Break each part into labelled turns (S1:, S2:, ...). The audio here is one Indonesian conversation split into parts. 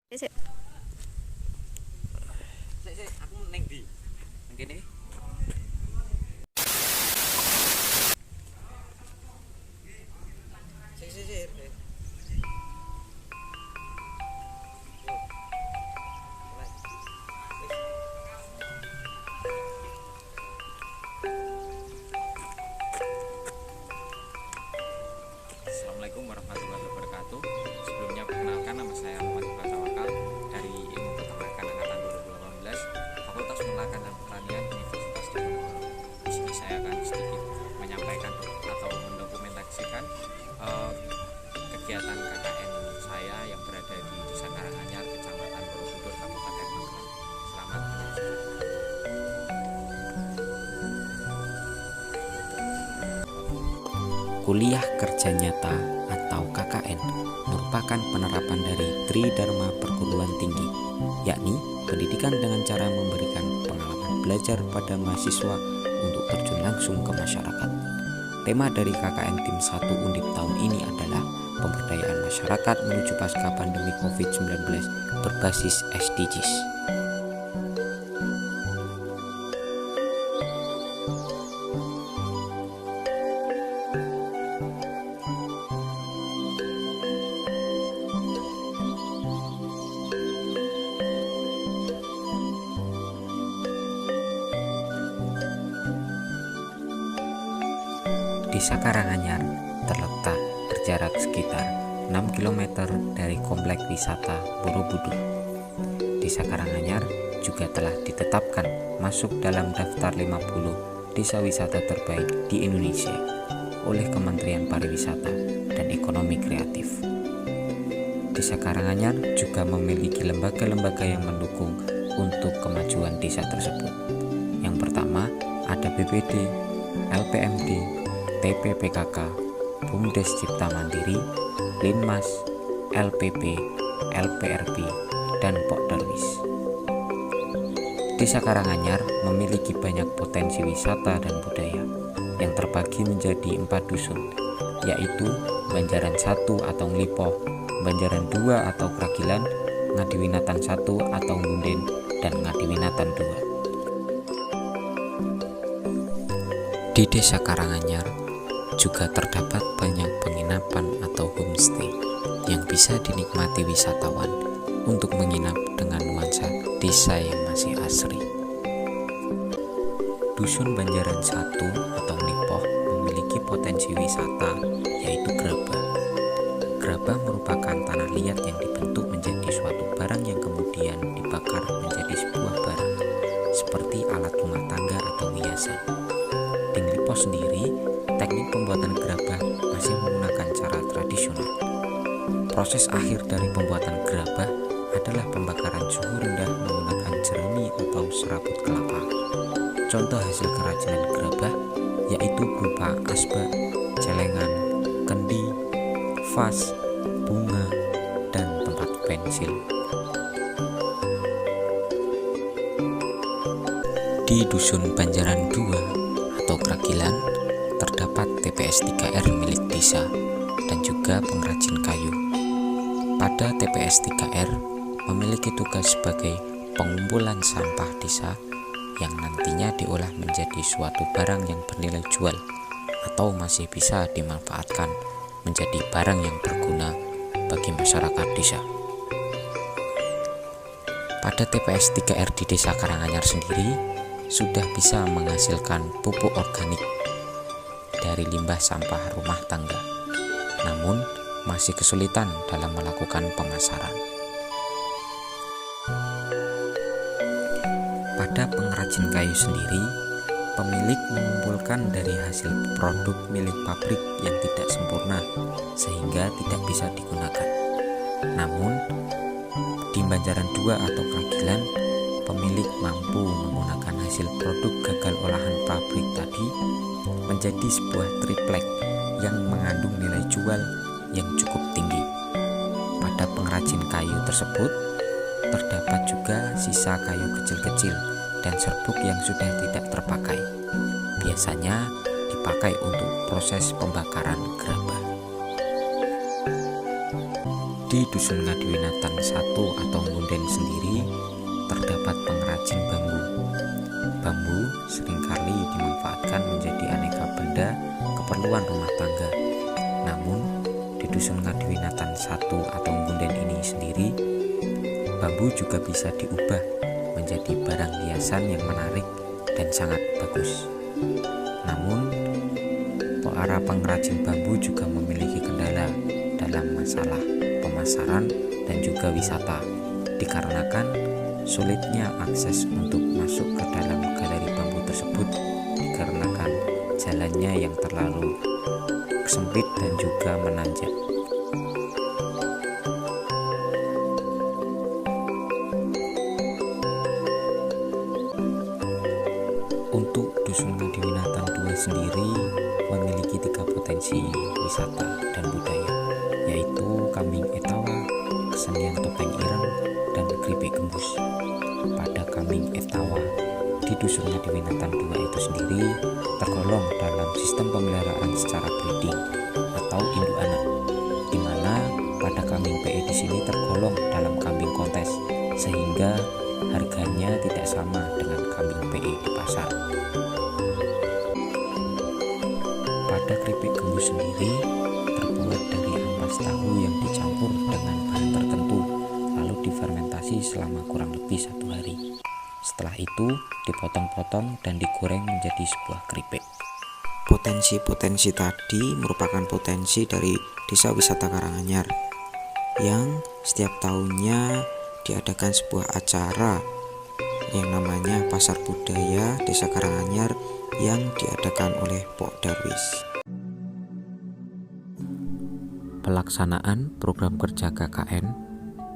S1: Sik.
S2: Sik, aku ning ndi? Nang kene. Sik. Yo, mulai. Wis. Assalamualaikum warahmatullahi wabarakatuh. Sebelumnya perkenalkan, nama saya Muhammad Iqbal Tawakal dari Ilmu Peternakan Angkatan 2018, Fakultas Peternakan dan Pertanian Universitas Diponegoro. Di sini saya akan sedikit menyampaikan atau mendokumentasikan kegiatan KKN saya yang berada di Desa Karanganyar, Kecamatan Borobudur, Kabupaten Magelang. Selamat menyaksikan.
S3: Kuliah Kerja Nyata atau KKN merupakan penerapan dari Tridharma Perguruan Tinggi, yakni pendidikan dengan cara memberikan pengalaman belajar pada mahasiswa untuk terjun langsung ke masyarakat. Tema dari KKN Tim 1 Undip tahun ini adalah pemberdayaan masyarakat menuju pasca pandemi COVID-19 berbasis SDGs. Desa Karanganyar terletak berjarak sekitar 6 km dari komplek wisata Borobudur. Desa Karanganyar juga telah ditetapkan masuk dalam daftar 50 desa wisata terbaik di Indonesia oleh Kementerian Pariwisata dan Ekonomi Kreatif. Desa Karanganyar juga memiliki lembaga-lembaga yang mendukung untuk kemajuan desa tersebut. Yang pertama ada BPD, LPMD, TPPKK, BUMDes Cipta Mandiri, Linmas, LPP, LPRB, dan Pokderwis. Desa Karanganyar memiliki banyak potensi wisata dan budaya yang terbagi menjadi 4 dusun, yaitu Banjaran 1 atau Nglipoh, Banjaran 2 atau Kragilan, Ngadiwinatan 1 atau Ngunden, dan Ngadiwinatan 2. Di Desa Karanganyar juga terdapat banyak penginapan atau homestay yang bisa dinikmati wisatawan untuk menginap dengan nuansa desa yang masih asri. Dusun Banjaran 1 atau Nglipoh memiliki potensi wisata yaitu gerabah. Gerabah merupakan tanah liat yang dibentuk menjadi suatu barang yang kemudian dibakar menjadi sebuah barang seperti alat rumah tangga atau hiasan. Di Nglipoh sendiri, teknik pembuatan gerabah masih menggunakan cara tradisional. Proses akhir dari pembuatan gerabah adalah pembakaran suhu rendah menggunakan jerami atau serabut kelapa. Contoh hasil kerajinan gerabah yaitu berupa asbak, celengan, kendi, vas, bunga, dan tempat pensil. Di Dusun Banjaran 2 atau Kragilan terdapat TPS 3R milik desa dan juga pengrajin kayu. Pada TPS 3R memiliki tugas sebagai pengumpulan sampah desa yang nantinya diolah menjadi suatu barang yang bernilai jual atau masih bisa dimanfaatkan menjadi barang yang berguna bagi masyarakat desa. Pada TPS 3R di Desa Karanganyar sendiri sudah bisa menghasilkan pupuk organik dari limbah sampah rumah tangga, namun masih kesulitan dalam melakukan pemasaran. Pada pengrajin kayu sendiri, pemilik mengumpulkan dari hasil produk milik pabrik yang tidak sempurna sehingga tidak bisa digunakan. Namun, di Banjaran 2 atau Kragilan, pemilik mampu menggunakan hasil produk gagal olahan pabrik tadi menjadi sebuah triplek yang mengandung nilai jual yang cukup tinggi. Pada pengrajin kayu tersebut terdapat juga sisa kayu kecil-kecil dan serbuk yang sudah tidak terpakai. Biasanya dipakai untuk proses pembakaran gerabah. Di Dusun Ngadiwinatan 1 atau Ngunden sendiri terdapat pengrajin bambu. Bambu seringkali dimanfaatkan menjadi aneka benda keperluan rumah tangga. Namun, di Dusun Ngadiwinatan 1 atau Ngunden ini sendiri, bambu juga bisa diubah menjadi barang hiasan yang menarik dan sangat bagus. Namun, para pengrajin bambu juga memiliki kendala dalam masalah pemasaran dan juga wisata, dikarenakan sulitnya akses untuk masuk ke dalam galeri bambu tersebut dikarenakan jalannya yang terlalu sempit dan juga menanjak. Untuk Dusun Ngadiwinatan 2 sendiri memiliki 3 potensi wisata dan budaya, yaitu Kambing Etawa, kesenian topeng ireng, dan keripik gembus. Pada Kambing Etawa di Dusun Ngadiwinatan 2 itu sendiri tergolong dalam sistem pemeliharaan secara breeding atau induk anak, di mana pada kambing PE di sini tergolong dalam kambing kontes, sehingga harganya tidak sama dengan kambing PE di pasar. Pada keripik gembus sendiri terbuat dari ampas tahu yang dicampur dengan bahan tertentu, lalu difermentasi selama kurang lebih 1 hari. Setelah itu dipotong-potong dan digoreng menjadi sebuah keripik. Potensi-potensi tadi merupakan potensi dari Desa Wisata Karanganyar yang setiap tahunnya diadakan sebuah acara yang namanya Pasar Budaya Desa Karanganyar yang diadakan oleh Pok Darwis. Pelaksanaan program kerja KKN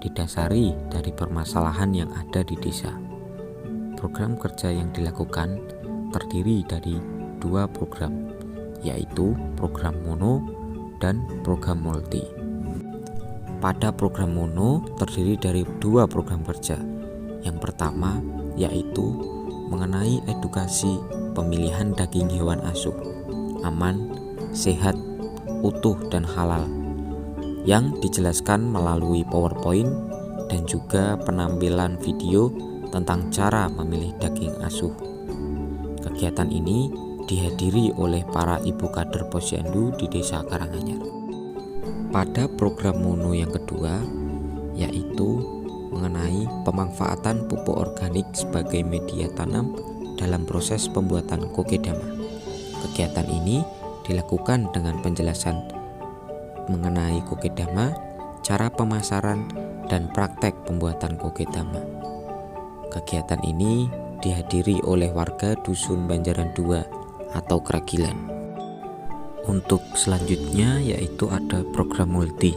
S3: didasari dari permasalahan yang ada di desa. Program kerja yang dilakukan terdiri dari 2 program, yaitu program mono dan program multi. Pada program mono terdiri dari 2 program kerja. Yang pertama yaitu mengenai edukasi pemilihan daging hewan asuh, aman, sehat, utuh, dan halal, yang dijelaskan melalui PowerPoint dan juga penampilan video tentang cara memilih daging asuh. Kegiatan ini dihadiri oleh para ibu kader Posyandu di Desa Karanganyar. Pada program mono yang kedua yaitu mengenai pemanfaatan pupuk organik sebagai media tanam dalam proses pembuatan kokedama. Kegiatan ini dilakukan dengan penjelasan mengenai kokedama, cara pemasaran, dan praktek pembuatan kokedama. Kegiatan ini dihadiri oleh warga Dusun Banjaran 2 atau Kragilan. Untuk selanjutnya yaitu ada program multi.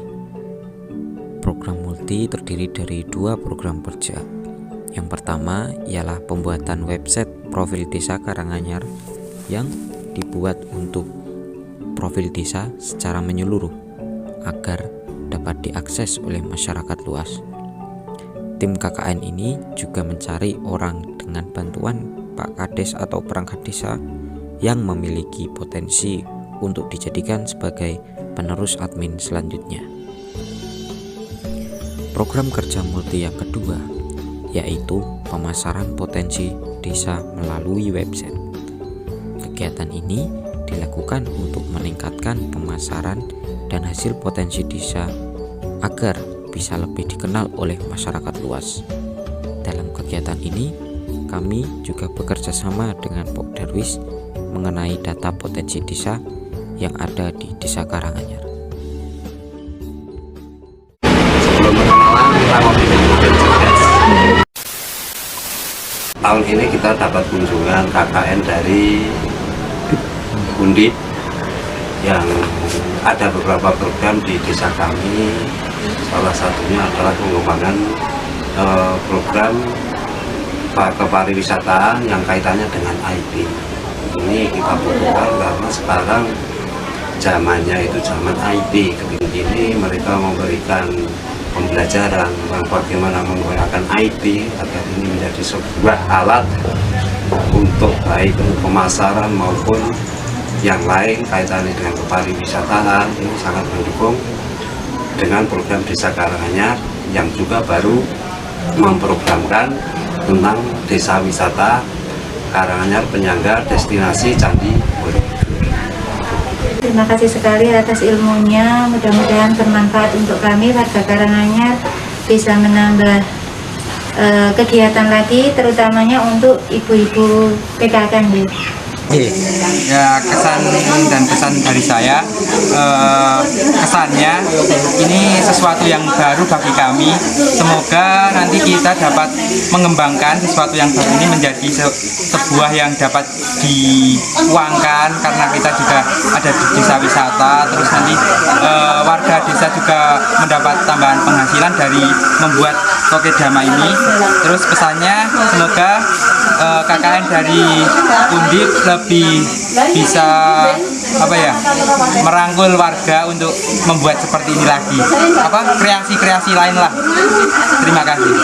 S3: Program multi terdiri dari 2 program kerja. Yang pertama ialah pembuatan website profil Desa Karanganyar yang dibuat untuk profil desa secara menyeluruh agar dapat diakses oleh masyarakat luas. Tim KKN ini juga mencari orang dengan bantuan Pak Kades atau perangkat desa yang memiliki potensi untuk dijadikan sebagai penerus admin selanjutnya. Program kerja multi yang kedua yaitu pemasaran potensi desa melalui website. Kegiatan ini dilakukan untuk meningkatkan pemasaran dan hasil potensi desa agar bisa lebih dikenal oleh masyarakat luas. Dalam kegiatan ini, kami juga bekerja sama dengan Pok Darwis mengenai data potensi desa yang ada di Desa Karanganyar.
S1: Sebelum perkenalan, kita mau bikin cerdas. Tahun ini kita dapat kunjungan KKN dari Undip yang ada beberapa program di desa kami. Salah satunya adalah pengembangan program kepariwisataan yang kaitannya dengan IT. Ini kita butuhkan karena sekarang zamannya itu zaman IT. Ketika ini mereka memberikan pembelajaran tentang bagaimana menggunakan IT agar ini menjadi sebuah alat untuk baik pemasaran maupun yang lain kaitannya dengan kepariwisataan. Ini sangat mendukung dengan program Desa Karanganyar yang juga baru memprogramkan tentang desa wisata Karanganyar penyangga destinasi Candi Borobudur.
S4: Terima kasih sekali atas ilmunya, mudah-mudahan bermanfaat untuk kami warga Karanganyar, bisa menambah kegiatan lagi, terutamanya untuk ibu-ibu PKK.
S5: Ya, kesan dan pesan dari saya, kesannya ini sesuatu yang baru bagi kami. Semoga nanti kita dapat mengembangkan sesuatu yang baru ini menjadi sebuah yang dapat diuangkan, karena kita juga ada di desa wisata. Terus nanti warga desa juga mendapat tambahan penghasilan dari membuat Tokedama ini. Terus pesannya, semoga KKN dari Undip lebih bisa merangkul warga untuk membuat seperti ini lagi, kreasi-kreasi lain lah. Terima kasih.